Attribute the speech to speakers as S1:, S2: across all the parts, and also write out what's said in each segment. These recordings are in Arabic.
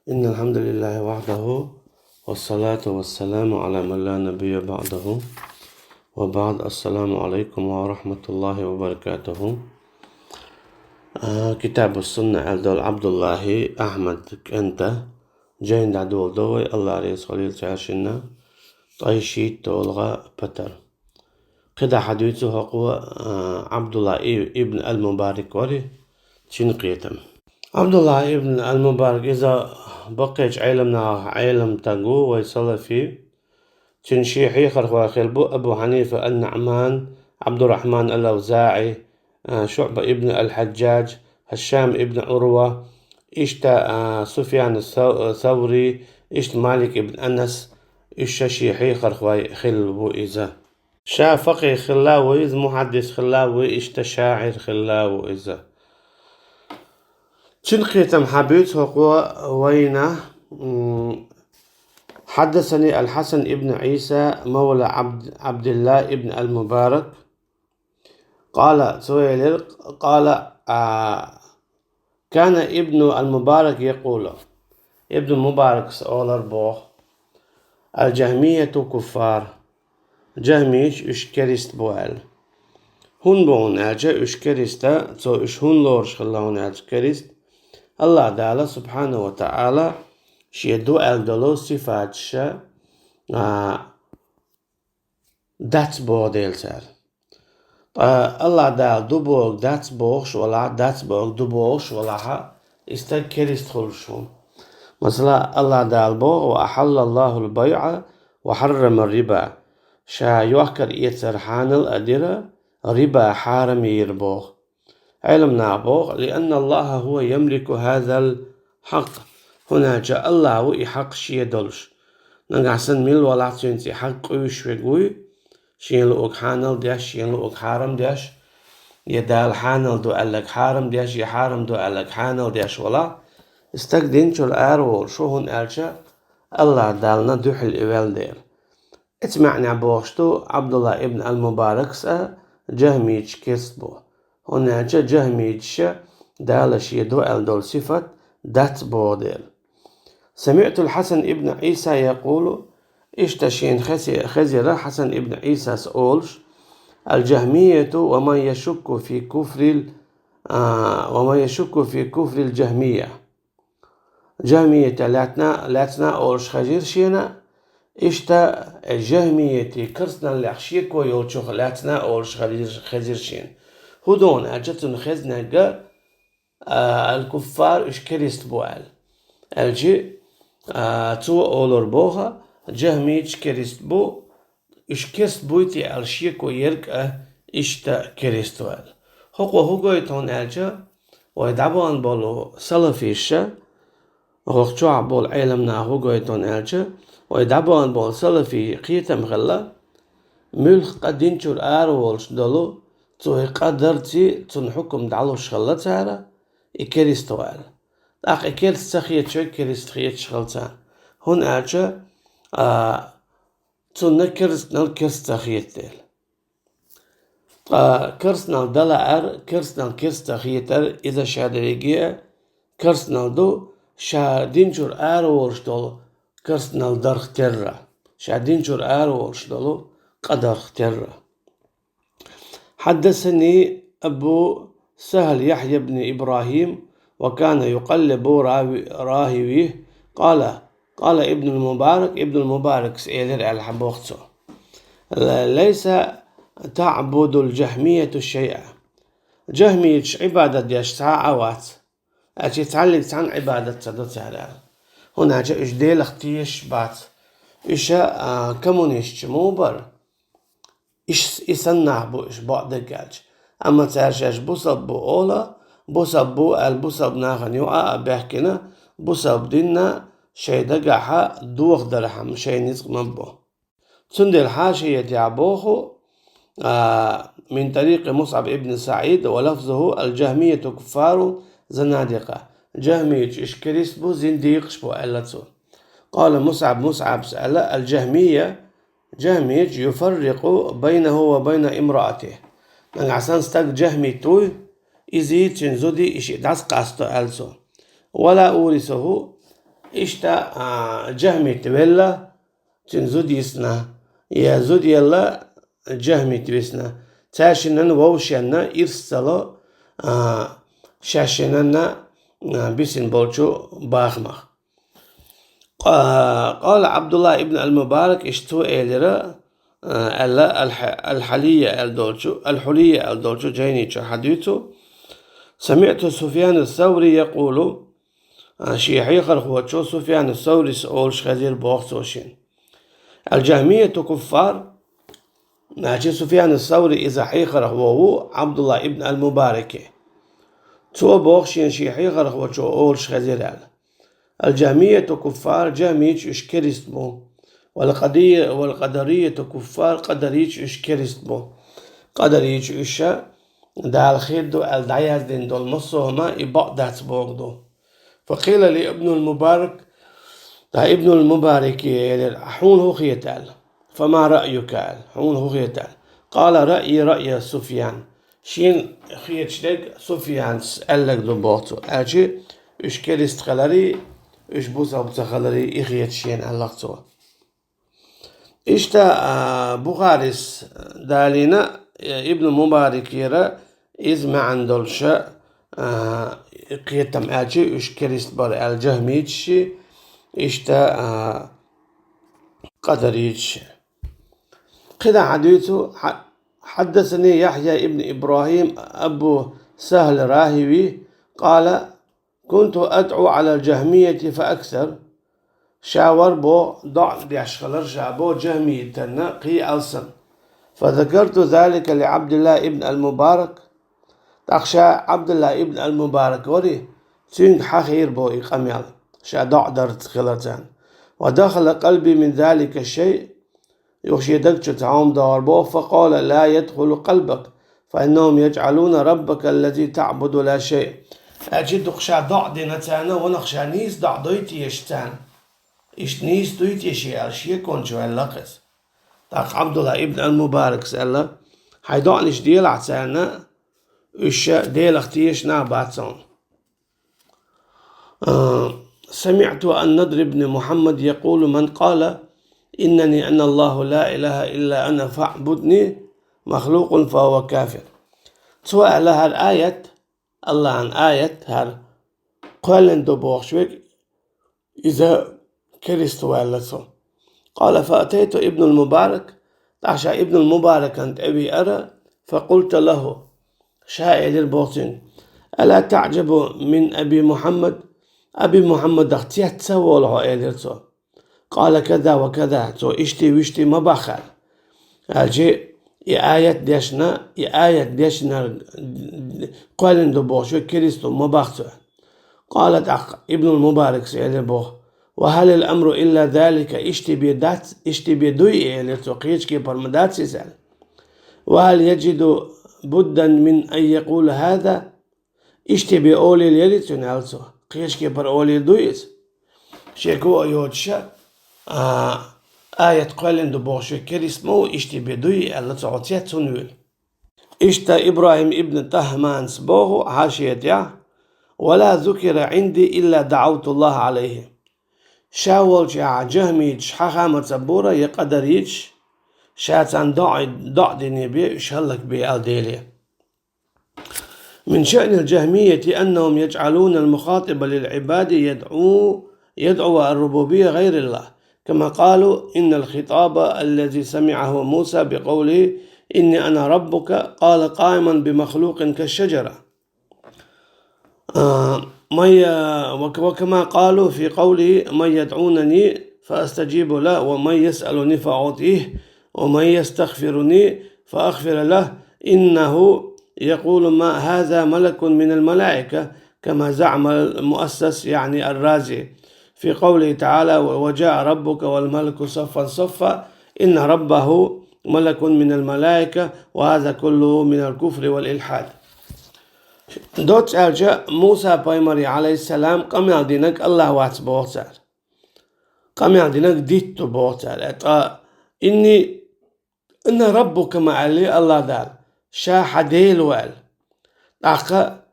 S1: إن الحمد لله وحده والصلاة والسلام على من لا نبي بعده وبعد. السلام عليكم ورحمة الله وبركاته. كتاب السنة دول عبد الله أحمد أنت جين دول دوي الله عليه صليل تعشنا طيشي تولغى بتر قدا حديثه هو عبد الله ابن المبارك وري شنقيتم عبد الله ابن المبارك إذا بقيت علمنا علم تنقو ويصلى فيه تنشيحي خرخوا خلبو أبو حنيفة النعمان عبد الرحمن الأوزاعي شعبة ابن الحجاج هشام ابن عروة إشتا سفيان الثوري إشت مالك ابن أنس إشتا خرخوا خلبو إذا شافقي خلاوي إذ محدث خلاوي إشتا شاعر خلاوي إذا شنقيتم حبيت هو وينه حدثني الحسن ابن عيسى مولى عبد الله ابن المبارك قال سويلر قال كان ابن المبارك يقول ابن المبارك سؤال بوخ الجهمية كفار جهميش اشكريست بوال هون بون أجا اشكريستا تو اش هون لورش خلاهون اشكريست الله تعالى سبحانه وتعالى شيدو الدلو صفات شا داتس بو ديلسر الله تعالى دو بوغ داتس بوغش ولا داتس بوغ دو بوغش ولا استا كريست خلشون مثلا الله تعالى بوغ وأحل الله البيع وحرم الربا شا يوكر يتسر حانل أديرة ربا حارم يربوغ علمنا بوغ لأن الله هو يملك هذا الحق هنا جاء الله وإحق شي دولش نقعسن ميل ولا تنسي حق ويشوي شين لوك حانل داش شين لوك حارم داش يدال حانل دو ألك حارم داش يحارم دو ألك حانل داش ولا استقدين شو الأرول شو هن أرجع الله دالنا دوحل إيوال دير اتمعنى بوشتو عبد الله ابن المبارك سأ جهميج كسبو هنا جهميج دالش يدو دول صفة دات بوديل سمعت الحسن ابن عيسى يقول اشتشين خزر حسن ابن عيسى سأولش الجهمية ومن يشك في كفر الجهمية جهمية لاتنا أولش خزير شينا اشتا الجهمية كرسنا لحشيك ويولشوخ لاتنا أولش خزير شين هدون أجتن خزنا الكفار اشكريست بوال الجي تو أولور بوها جهميج كريست بو اشكست بويتي الشيك ويرك اشتا كريست وال هو يتون الجا ويدعبون بولو سلفيشا وخشوع بول علمنا هو يتون الجا ويدعبون بول سلفي قيتم غلا ملخ قدين شور آرولش دولو تو قدرتي تنحكم دعلو شغلتها إكريست وال أخ إكريست سخيت شو إكريست خيت شغلتها هون أرجع تنكرست نالكرست سخيت ديل كرسنال دلا كرسنال كرست سخيتر إذا شادريجية كرسنال دو شادينجور ورش دولو كرسنال درخ ترى شادينجور ورش دولو قدر ترى حدثني أبو سهل يحيى بن إبراهيم وكان يقلب راهويه قال ابن المبارك سئلر على حبوخته ليس تعبد الجهمية الشيء جهمية عبادة ديش ساعات أتي تعلق عن عبادة تدتها هنا جاء إجديل اختيش بات إيشا كمونيش موبر إيش يسنع بو إيش بعد الجاج أما ترجع بوصب بو أولا بوصب بو البوصب ناخن يوعى بحكنا بوصب دينا شي دقاحة دوخ درحم شي نزق مبو تند الحاشية يعبوخو من طريق مصعب ابن سعيد ولفظه الجهمية كفار زنادقة جهمية إشكريس بو زنديق شبو ألتو قال مصعب سأل الجهمية جهميج يفرق بينه وبين امرأته من عسان ستاق جهمي توي إزيد شنزودي إشي داس قاستو ألسو ولا أورثه إشتا جهمي تبلا تنزود يسنا يا زود يلا جهمي تبسنا تاشنن ووشنا إرسلو شاشنن بسن بولشو باخمخ قال عبد الله ابن المبارك اشتو إلرا الحلية الدولشو جينيتشو حديثو سمعت سفيان الثوري يقول شيحي خرخوتشو سفيان الثوري سؤولش خزير بوغسوشين الجهمية كفار ناجي سفيان الثوري إذا حيخر هو عبد الله ابن المبارك تو بوغشين شيحي خرخوتشو أولش خزير الجهمية كفار جهميش إشكريستمو والقدرية كفار قدريش إشكريستمو قدريش إشا دال خيدو الدعياز دين دول مصوهما إباق دات بوغدو فقيل لابن المبارك دا ابن المبارك حون هو خيتال فما رأيك حون هو خيتال قال رأي سفيان شين خيتشلك سفيان سألك دو بوغتو أجي إشكريست خلاري إش بوسا بتخلري إخيت شين ألقتو إشتا بخارس دالينا ابن مبارك يرى إذ ما عندولش قيتم أجي إش كريست بار الجهميتش إشتا قدريتش قد حديثه حدثني يحيى ابن إبراهيم أبو سهل راهوي قال كنت أدعو على الجهمية فأكثر شاور بو ضع بيشغلر شابو جهمية قي ألسن فذكرت ذلك لعبد الله ابن المبارك تخشى عبد الله ابن المبارك وري تين حخير بو إقاميال شا ضع درت خلتان ودخل قلبي من ذلك الشيء يخشي دكتش تعوم دار بو فقال لا يدخل قلبك فإنهم يجعلون ربك الذي تعبد لا شيء أجد خشى ضع دينتانا ونخشى نيس ضع دويتي يشتان إش نيس دويتي شيء أرشي كونشو اللقس تاق عبد الله ابن المبارك سأله حيضعنش ديل عتانا إش ديل اختيش ناباتون سمعت النضر بن محمد يقول من قال إنني أن الله لا إله إلا أنا فاعبدني مخلوق فهو كافر سؤال هالآية الله عن آية هر قال دو بوخشوك إذا كريستو والسو قال فأتيت ابن المبارك تعشى ابن المبارك أنت أبي أرى فقلت له شائل البوطن ألا تعجب من أبي محمد اختيت سوى له إليرتو قال كذا وكذا تو اشتي وشتي ما بخل أجي آية ديشنا قال دو بوخشوك كريستو ما بختو قالت ابن المبارك سأل بوخ وهل الأمر إلا ذلك اشتي بيدوي لتوقيتك برمدات سيسال وهل يجد بدا من أن يقول هذا اشتي بأولي اليلي تنالسو قيشك بر أولي دويس شكو أيوتشا آية قال دو بوشو كريسمو اشتي بيدوي اللي تعطيت تنويل اشتا إبراهيم ابن طهمان سبوه حاشية ولا ذكر عندي إلا دعوت الله عليه شاول جا جهميج حخامة سبورة يقدريج شاتان ضع ديني بي شهلك بي الديلي من شأن الجهمية أنهم يجعلون المخاطب للعباد يدعو الربوبية غير الله كما قالوا إن الخطاب الذي سمعه موسى بقوله إني أنا ربك قال قائما بمخلوق كالشجرة وكما قالوا في قوله من يدعونني فأستجيب له ومن يسألني فأعطيه ومن يستغفرني فأغفر له إنه يقول ما هذا ملك من الملائكة كما زعم المؤسس يعني الرازي في قوله تعالى وجاء ربك والملك صفا صفا إن ربه ملك من الملائكة وهذا كله من الكفر والإلحاد. دوت أرجع موسى بايمري عليه السلام قام يعدينك الله واتس بوتر قام يعدينك ديت بوتر إن ربك ما علي الله دال شا حديل وال أخا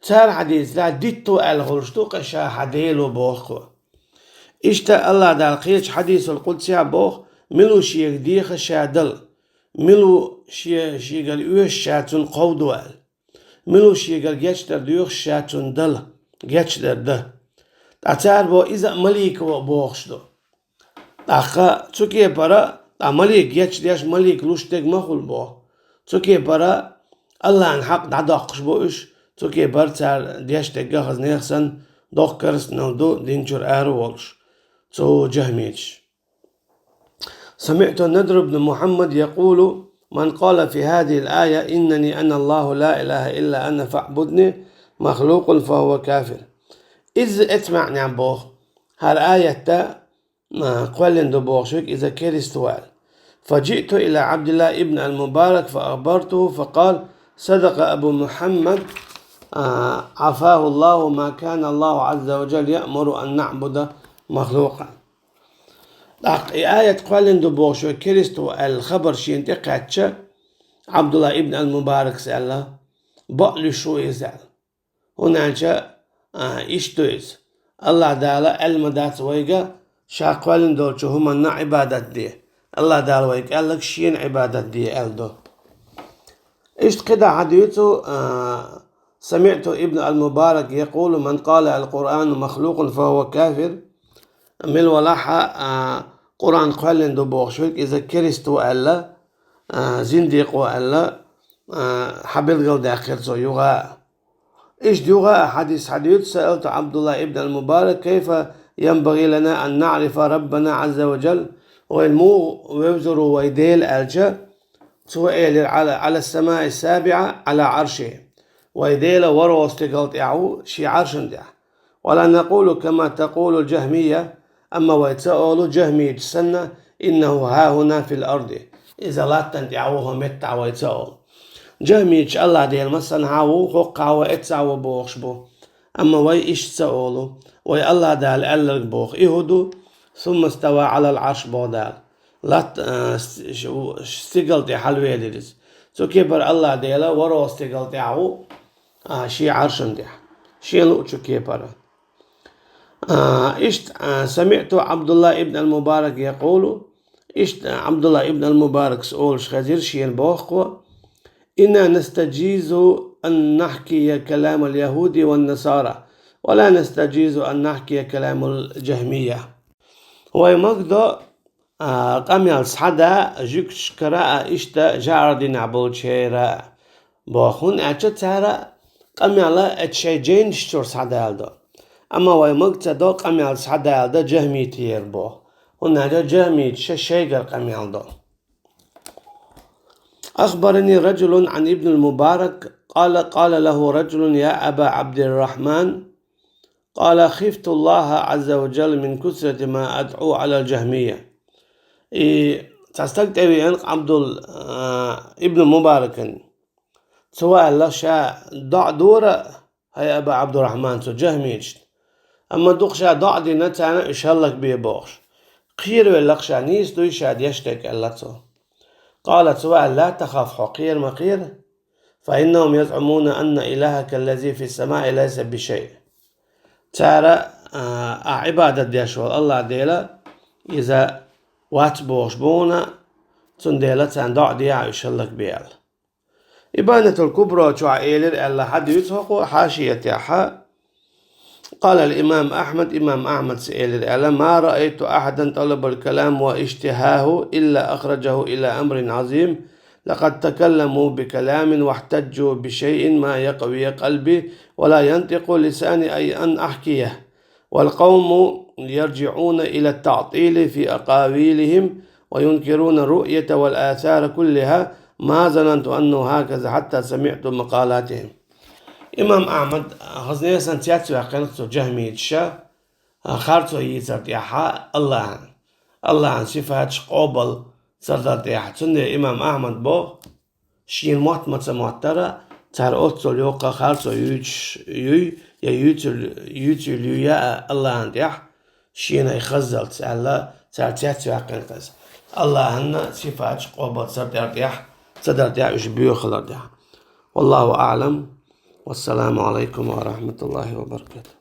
S1: تار حديث لا ديتو الغرشتوك شا حديل وبوخو إشتا الله دال قيش حديث القدسي بوخ ملو شيك ديخ شادل ملو شيقل يوش شاتون قودوال ملو شيقل جيشتر ديوخ شاتون دل جيشتر ده تعتار بو إذا مليك بوخشدو تاقا تسوكي برا تا مليك جيش ديش مليك لوشتك مخول بو تسوكي برا الله ان حق دعداقش بوش تسوكي برا تار ديش تقاخز نيخسن دوخ كرس نودو دينجر آرو والش تو جهميش. سمعت النضر بن محمد يقول من قال في هذه الآية إنني أنا الله لا إله إلا أنا فاعبدني مخلوق فهو كافر. إذ اتمعني عن بوخ هالآية تا قولن دو بوخشوك إذا كريستوال. فجئت إلى عبد الله ابن المبارك فأخبرته فقال صدق أبو محمد عفاه الله ما كان الله عز وجل يأمر أن نعبد مخلوقا. آية قولن دو بوخشوك كريستوال الخبر شين تقعدش عبد الله ابن المبارك سأله بقل شو يزال هنا إشتويز الله دالا المدات ويقا شاقوالن دولشو هما عبادة دي الله دالا ويقا قال لك شين عبادة دي ألدو إشت قدا حديثه سمعت ابن المبارك يقول من قال القرآن مخلوق فهو كافر من ولاحة قرآن قوالن دو بوغشوك إذا كريستو ألا زنديق ألا حبيل قل داخل سو يغا إيش ديوغا حديث سألت عبد الله ابن المبارك كيف ينبغي لنا أن نعرف ربنا عز وجل والمو ويبزر ويديل ألجا سوئل على السماء السابعة على عرشه ويديل ورو استقلت يعو شي عرش دع ولا نقول كما تقول الجهمية أما ويتسأل جهمية سنة إنه ها هنا في الأرض إذا لا تنتعوه متع ويتسأل جهميش الله ديال مثلا هاو حقا واتسعو بوخشبو أما وي إيش تسأولو وي الله دال ألق بوخ إهدو ثم استوى على العرش بودال لا استقلتي حلوية ديرس سو كيبر الله ديلا ورو استقلتي عو شي عرشن دي شي لوچو كيبر إيش سمعت عبد الله ابن المبارك يقول إيش عبد الله ابن المبارك سؤول شخزير شي بوخ إنا نستجيز أن نحكي كلام اليهود والنصارى ولا نستجيز أن نحكي كلام الجهمية ويمقدو قميال صحدا جوكش كراء إشتا جاردين عبول شيرا بوخون أجا تارا قميال اتشيجين شتور صحدا يلدو أما ويمقدو قميال صحدا يلدو جهمي تير بو هنا جهمي تشيجر قميال دو. أخبرني رجل عن ابن المبارك قال له رجل يا أبا عبد الرحمن قال خفت الله عز وجل من كثرة ما أدعو على الجهمية تستقطع بأنك ابن المبارك سواء الله شاء ضع دورة هيا أبا عبد الرحمن سو جهميش أما دوق شاء ضع دي نتانا إشهلك بيبوش قير واللقشا نيس دوي شاد يشتك اللتو قالت سواء لا تخاف حقير مقير فإنهم يزعمون أن إلهك الذي في السماء ليس بشيء ترى عبادة ديشوال الله ديلا إذا واتبوش بونا تنديلا تندع ديا يشلك بيال إبانة الكبرى شعائلر ألا حد يتحق حاشية يحا قال الإمام أحمد سئل ألا ما رأيت أحدا طلب الكلام واشتهاه إلا أخرجه إلى أمر عظيم لقد تكلموا بكلام واحتجوا بشيء ما يقوي قلبي ولا ينطق لساني أي أن أحكيه والقوم يرجعون إلى التعطيل في أقاويلهم وينكرون الرؤية والآثار كلها ما ظننت أنه هكذا حتى سمعت مقالاتهم. إمام أحمد خزنية سنتياتو يقنقتو جهمي تشا خارتو يترد يحا الله عن صفات قوبل سردت يحا تنده إمام أحمد بو شين محتمة معترة تار أوتو ليوقا خارتو يوتو ليويا الله عن يحا شين يخزل تسألا تار تياتو يقنقز الله عن صفات قوبل سردت يحا يشبيو خلال يحا والله أعلم والسلام عليكم ورحمة الله وبركاته.